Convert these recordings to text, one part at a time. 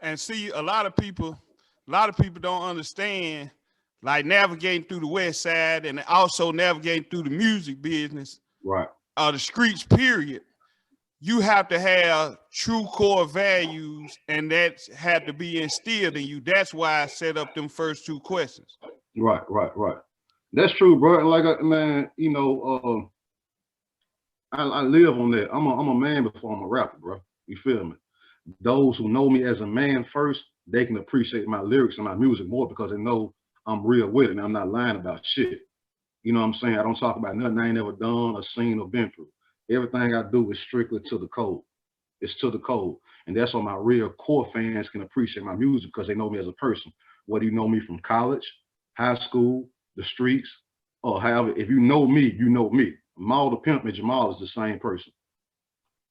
And see, a lot of people don't understand, like navigating through the West Side and also navigating through the music business Right. or the streets, period. You have to have true core values, and that had to be instilled in you. That's why I set up them first two questions. Right. Right. Right. That's true, bro. Like, man, I live on that. I'm a man before I'm a rapper, bro. You feel me? Those who know me as a man first, they can appreciate my lyrics and my music more because they know I'm real with it and I'm not lying about shit. You know what I'm saying? I don't talk about nothing I ain't ever done or seen or been through. Everything I do is strictly to the code. It's to the code. And that's why my real core fans can appreciate my music because they know me as a person. Whether you know me from college, high school, the streets, or however, if you know me, you know me. Maal the Pimp and Jamal is the same person.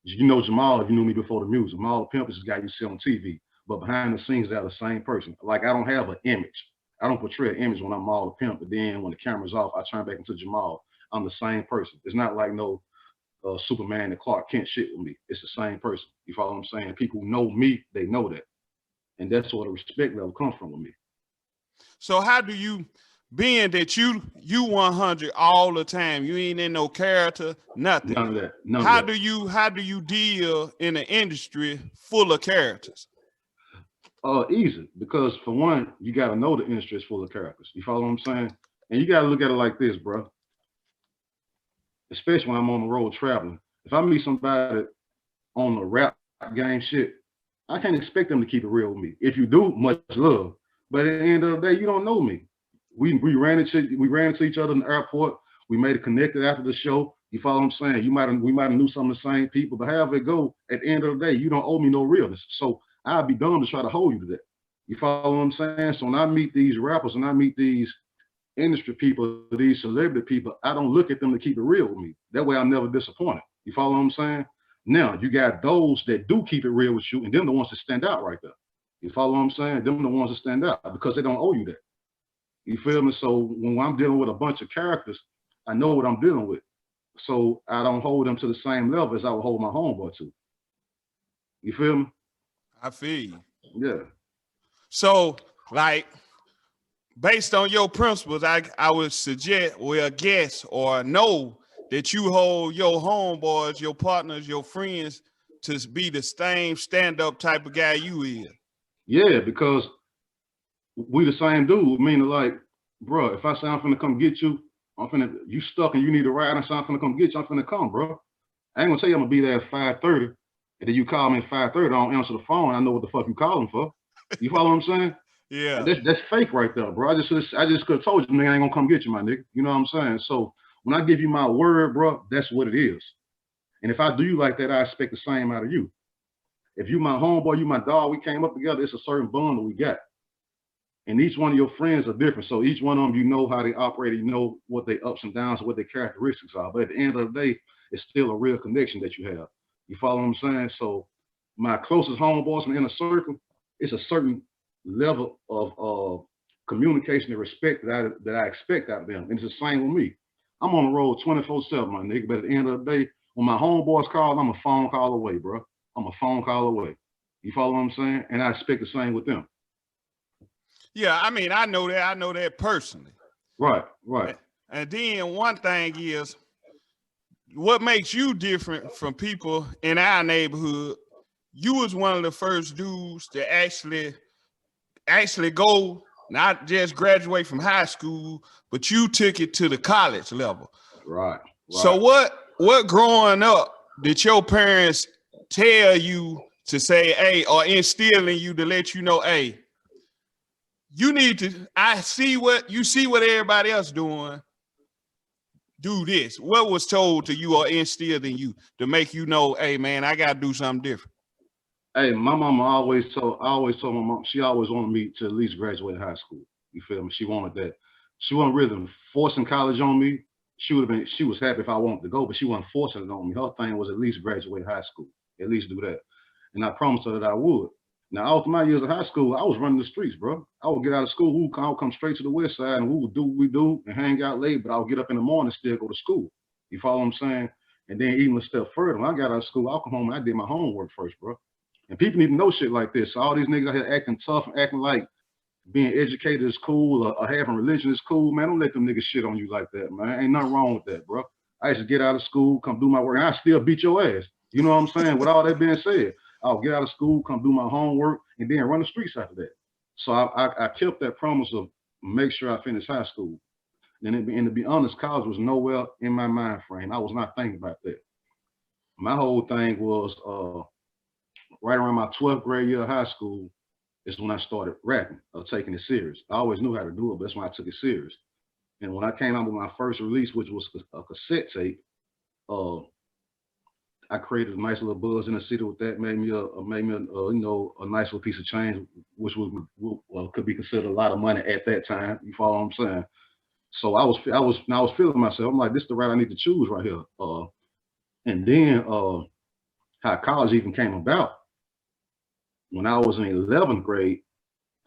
You know Jamal if you knew me before the music. Maal the Pimp is the guy you see on TV. But behind the scenes, they're the same person. Like, I don't have an image. I don't portray an image when I'm Maal the Pimp, but then when the camera's off, I turn back into Jamal. I'm the same person. It's not like no Superman and Clark Kent shit with me. It's the same person. You follow what I'm saying? People who know me, they know that. And that's where the respect level comes from with me. So how do you, being that you 100 all the time, you ain't in no character, nothing. None of that. None How of that. do you deal in an industry full of characters? Easy. Because for one, you gotta know the industry is full of characters. You follow what I'm saying? And you gotta look at it like this, bro. Especially when I'm on the road traveling. If I meet somebody on the rap game shit, I can't expect them to keep it real with me. If you do, much love. But at the end of the day, you don't know me. We ran into each other in the airport. We made it connected after the show. You follow what I'm saying? We might have knew some of the same people, but however it go, at the end of the day, you don't owe me no realness. So I'd be dumb to try to hold you to that. You follow what I'm saying? So when I meet these rappers and I meet these industry people, these celebrity people, I don't look at them to keep it real with me. That way I'm never disappointed. You follow what I'm saying? Now, you got those that do keep it real with you, and them the ones that stand out right there. You follow what I'm saying? Them the ones that stand out because they don't owe you that. You feel me? So when I'm dealing with a bunch of characters, I know what I'm dealing with. So I don't hold them to the same level as I would hold my homeboy to. You feel me? I feel you. Yeah. So, like, based on your principles, I would suggest, well, guess or know that you hold your homeboys, your partners, your friends to be the same stand-up type of guy you is. Yeah, because we the same dude. Meaning like, bro, if I say I'm finna come get you, you stuck and you need a ride, I say I'm finna come get you, I'm finna come, bro. I ain't gonna tell you I'm gonna be there at 5:30, and then you call me at 5:30, I don't answer the phone, I know what the fuck you calling for. You follow what I'm saying? Yeah. That's fake right there, bro. I just could have told you, nigga, I ain't gonna come get you, my nigga. You know what I'm saying? So when I give you my word, bro, that's what it is. And if I do you like that, I expect the same out of you. If you my homeboy, you my dog, we came up together, it's a certain bond that we got. And each one of your friends are different. So each one of them, you know how they operate, you know what their ups and downs, what their characteristics are. But at the end of the day, it's still a real connection that you have. You follow what I'm saying? So my closest homeboys in the inner circle, it's a certain level of communication and respect that I expect out of them. And it's the same with me. I'm on the road 24/7, my nigga. But at the end of the day, when my homeboys call, I'm a phone call away, bro. I'm a phone call away. You follow what I'm saying? And I expect the same with them. Yeah, I mean, I know that personally. Right, right. And then one thing is, what makes you different from people in our neighborhood, you was one of the first dudes to actually go, not just graduate from high school, but you took it to the college level. Right. So what growing up did your parents tell you to say, hey, or instill in you to let you know, hey, you need to, see what everybody else doing, do this. What was told to you or instilled in you to make you know, hey man, I gotta do something different? Hey, my mama I always told my mom, she always wanted me to at least graduate high school. You feel me? She wanted that. She wasn't really forcing college on me. She was happy if I wanted to go, but she wasn't forcing it on me. Her thing was at least graduate high school, at least do that. And I promised her that I would. Now, after my years of high school, I was running the streets, bro. I would get out of school, I would come straight to the west side, and we would do what we do and hang out late, but I would get up in the morning and still go to school. You follow what I'm saying? And then even a step further, when I got out of school, I'll come home and I did my homework first, bro. And people need to know shit like this. So all these niggas out here acting tough and acting like being educated is cool or having religion is cool, man. Don't let them niggas shit on you like that, man. Ain't nothing wrong with that, bro. I used to get out of school, come do my work, and I still beat your ass. You know what I'm saying? With all that being said, I'll get out of school, come do my homework, and then run the streets after that. So I kept that promise of make sure I finish high school. And to be honest, college was nowhere in my mind frame. I was not thinking about that. My whole thing was right around my 12th grade year of high school is when I started rapping or taking it serious. I always knew how to do it, but that's when I took it serious. And when I came out with my first release, which was a cassette tape, I created a nice little buzz in the city with that. Made me a nice little piece of change, which could be considered a lot of money at that time. You follow what I'm saying? So I was feeling myself. I'm like, this is the route I need to choose right here. And then how college even came about. When I was in 11th grade,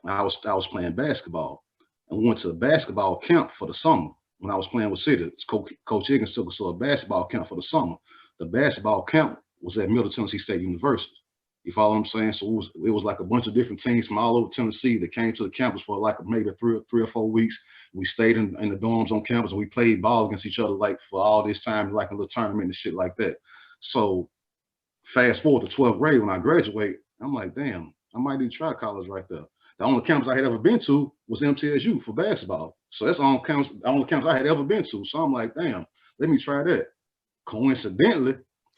I was playing basketball, and we went to a basketball camp for the summer. When I was playing with City, Coach Higgins took us to a basketball camp for the summer. The basketball camp was at Middle Tennessee State University. You follow what I'm saying? So it was like a bunch of different teams from all over Tennessee that came to the campus for like maybe three or 4 weeks. We stayed in the dorms on campus and we played ball against each other like for all this time, like a little tournament and shit like that. So fast forward to 12th grade when I graduate, I'm like, damn, I might need to try college right there. The only campus I had ever been to was MTSU for basketball. So that's the only campus I had ever been to. So I'm like, damn, let me try that. Coincidentally,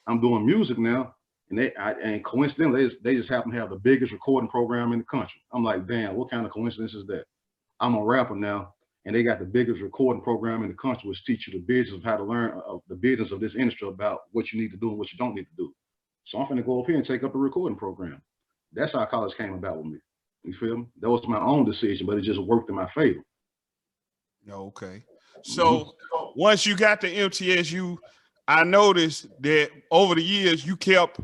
I'm doing music now, and coincidentally, they just happen to have the biggest recording program in the country. I'm like, damn, what kind of coincidence is that? I'm a rapper now, and they got the biggest recording program in the country, which teach you the business of how to learn the business of this industry about what you need to do and what you don't need to do. So I'm finna go up here and take up a recording program. That's how college came about with me. You feel me? That was my own decision, but it just worked in my favor. Okay. So once you got to MTSU, I noticed that over the years you kept,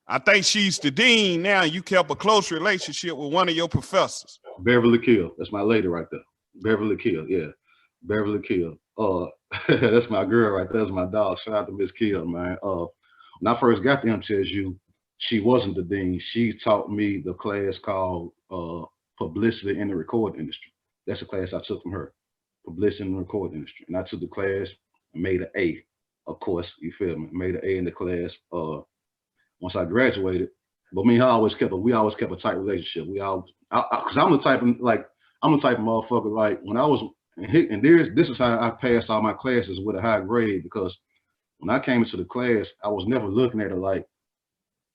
I think she's the dean now, you kept a close relationship with one of your professors. Beverly Kill. That's my lady right there. Beverly Kill, yeah. Beverly Kill. That's my girl right there. That's my dog. Shout out to Miss Kill, man. When I first got to MTSU, she wasn't the dean. She taught me the class called Publicity in the Recording Industry. That's a class I took from her, Publicity in the Recording Industry. And I took the class and made an A, of course, you feel me? Made an A in the class once I graduated. But me and her we always kept a tight relationship. Cause I'm the type of motherfucker, like when I was, this is how I passed all my classes with a high grade, because when I came into the class, I was never looking at it like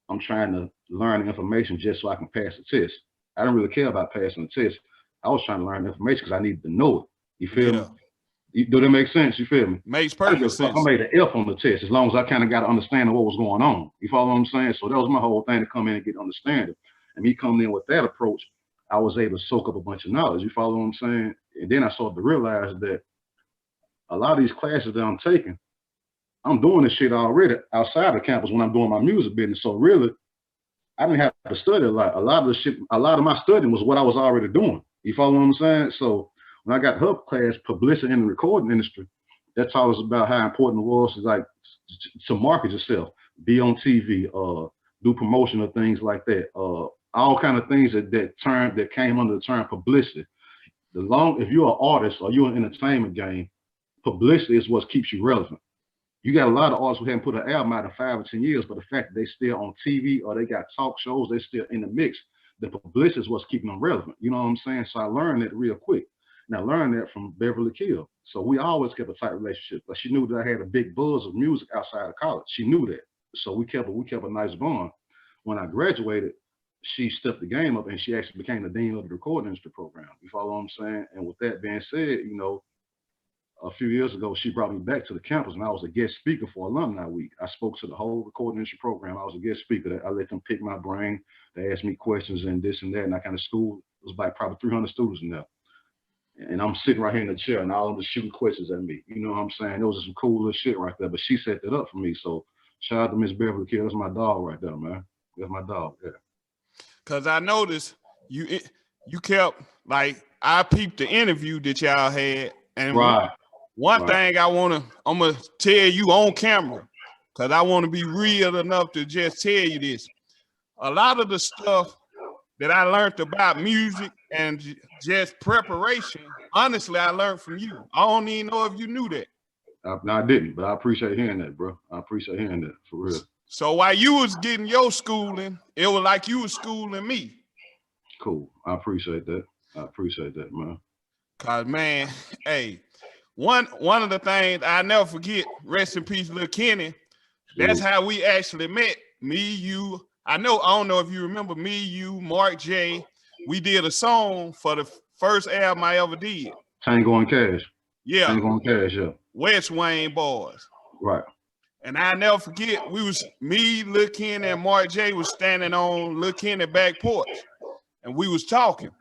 I'm trying to learn the information just so I can pass the test. I didn't really care about passing the test. I was trying to learn the information because I needed to know it. You feel me? Do that make sense? You feel me? Makes perfect sense. I made an F on the test as long as I kind of got an understanding of what was going on. You follow what I'm saying? So that was my whole thing, to come in and get understanding. And me coming in with that approach, I was able to soak up a bunch of knowledge. You follow what I'm saying? And then I started to realize that a lot of these classes that I'm taking, I'm doing this shit already outside of campus when I'm doing my music business. So really, I didn't have to study a lot. A lot of my studying was what I was already doing. You follow what I'm saying? So when I got her class, Publicity in the Recording Industry, that taught us about how important it was to market yourself, be on TV, do promotion of things like that, all kind of things that came under the term publicity. If you're an artist or you're in an entertainment game, publicity is what keeps you relevant. You got a lot of artists who haven't put an album out in 5 or 10 years, but the fact that they still on TV or they got talk shows, they still in the mix, the publicity is what's keeping them relevant. You know what I'm saying? So I learned that real quick. And I learned that from Beverly Kill. So we always kept a tight relationship. But she knew that I had a big buzz of music outside of college. She knew that. So we kept a nice bond. When I graduated, she stepped the game up and she actually became the dean of the recording industry program. You follow what I'm saying? And with that being said, a few years ago, she brought me back to the campus and I was a guest speaker for Alumni Week. I spoke to the whole recording industry program. I was a guest speaker. I let them pick my brain. They asked me questions and this and that. And I kind of schooled, it was like probably 300 students in there. And I'm sitting right here in the chair and all of them shooting questions at me. You know what I'm saying? It was some cool little shit right there, but she set that up for me. So shout out to Miss Beverly Kill. That's my dog right there, man. That's my dog, yeah. Cause I noticed you kept, like, I peeped the interview that y'all had. And one thing I'm gonna tell you on camera, cause I want to be real enough to just tell you this. a lot of the stuff that I learned about music and just preparation, honestly, I learned from you. I don't even know if you knew that. No, I didn't, but I appreciate hearing that, bro. I appreciate hearing that, for real. So while you was getting your schooling, it was like you was schooling me. Cool. I appreciate that. I appreciate that, man. Cause man, hey, one of the things I never forget, rest in peace, Lil Kenny. That's how we actually met. Me, you, I don't know if you remember me, you, Mark J. We did a song for the first album I ever did. Tango and Cash. Yeah. Tango and Cash, yeah. West Wayne Boys. Right. And I never forget, we was me, Lil Kenny, and Mark J was standing on Lil Kenny back porch. And we was talking.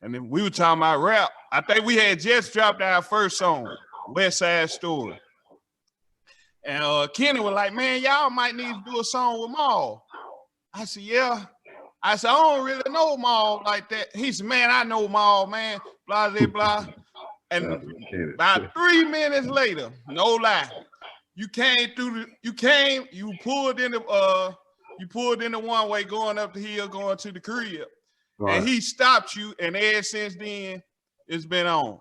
And then we were talking about rap. I think we had just dropped our first song, West Side Story. And Kenny was like, man, y'all might need to do a song with Maal. I said, yeah. I said, I don't really know Maal like that. He said, man, I know Maal, man, blah, blah, blah. And about 3 minutes later, no lie, you pulled in the one way going up the hill, going to the crib. Right. And he stopped you, and ever since then, it's been on.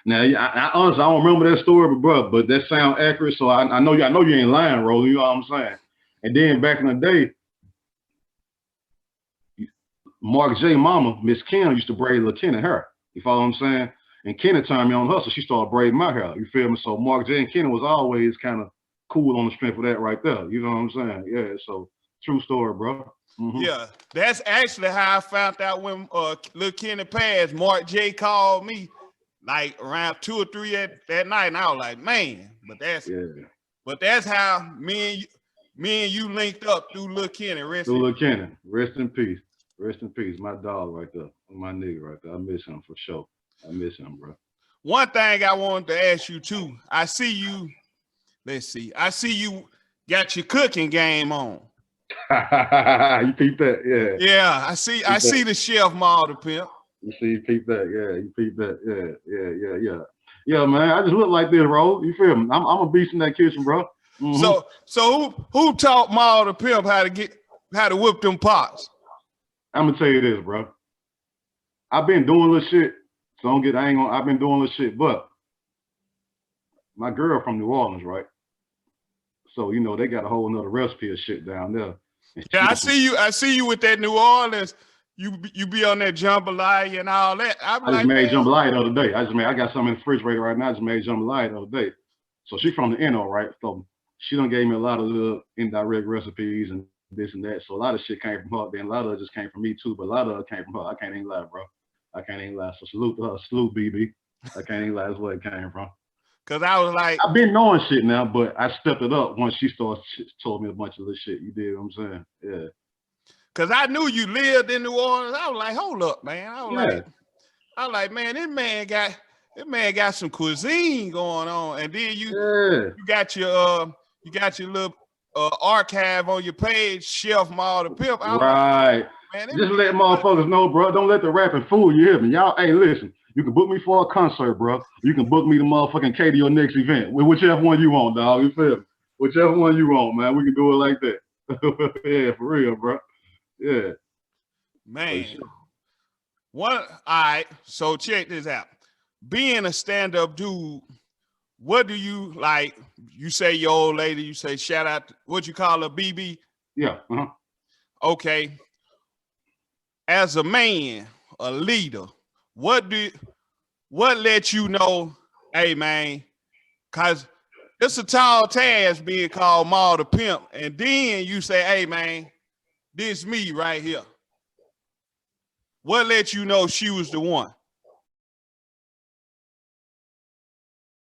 Now, I honestly, I don't remember that story, but that sounds accurate. So I know you ain't lying, Roll. You know what I'm saying? And then back in the day, Mark J. mama, Miss Kim, used to braid Lil Kenny hair. You follow what I'm saying? And Kenny turned me on her, so she started braiding my hair. You feel me? So Mark J. and Kenny was always kind of cool on the strength of that right there. You know what I'm saying? Yeah. So true story, bro. Mm-hmm. Yeah, that's actually how I found out when Lil Kenny passed. Mark J called me like around 2 or 3 that night, and I was like, man, but that's how me and you linked up through Lil Kenny. Rest in peace. Rest in peace. My dog right there, my nigga right there. I miss him for sure. I miss him, bro. One thing I wanted to ask you too. I see you got your cooking game on. You peep that, yeah. Yeah, I see the chef Maal The Pimp. You see, you peep that, yeah. You peep that, yeah. Yeah, man. I just look like this, bro. You feel me? I'm a beast in that kitchen, bro. Mm-hmm. So who taught Maal The Pimp how to whip them pots? I'm gonna tell you this, bro. I've been doing little shit. So I've been doing little shit, but my girl from New Orleans, right? So, you know, they got a whole nother recipe of shit down there. Yeah, I see you with that New Orleans. You be on that jambalaya and all that. I just made jambalaya the other day. I got something in the refrigerator right now. I just made jambalaya the other day. So she's from the NO, right? So she done gave me a lot of little indirect recipes and this and that. So a lot of shit came from her. Then a lot of it just came from me too, but a lot of it came from her. I can't even lie, bro. I can't even lie. So salute to her, salute BB. I can't even lie. That's where it came from. Cause I was like, I've been knowing shit now, but I stepped it up once she told me a bunch of little shit. You did what I'm saying? Yeah. Cause I knew you lived in New Orleans. I was like, hold up, man. I was like, man, this man got some cuisine going on. And then you got your little archive on your page, Chef Maal The Pimp. Right. Like, man, just let motherfuckers know, bro. Don't let the rapping fool you. Hear me? Y'all, hey, listen. You can book me for a concert, bro. You can book me the motherfucking K to your next event. Whichever one you want, dog. You feel me? Whichever one you want, man. We can do it like that. Yeah, for real, bro. Yeah. Man. All right. So check this out. Being a stand-up dude, what do you like? You say your old lady, you say shout out, what you call her, BB? Yeah. Okay. As a man, a leader, what let you know, hey man, cause it's a tall task being called Maal The Pimp, and then you say, hey man, this me right here. What let you know she was the one?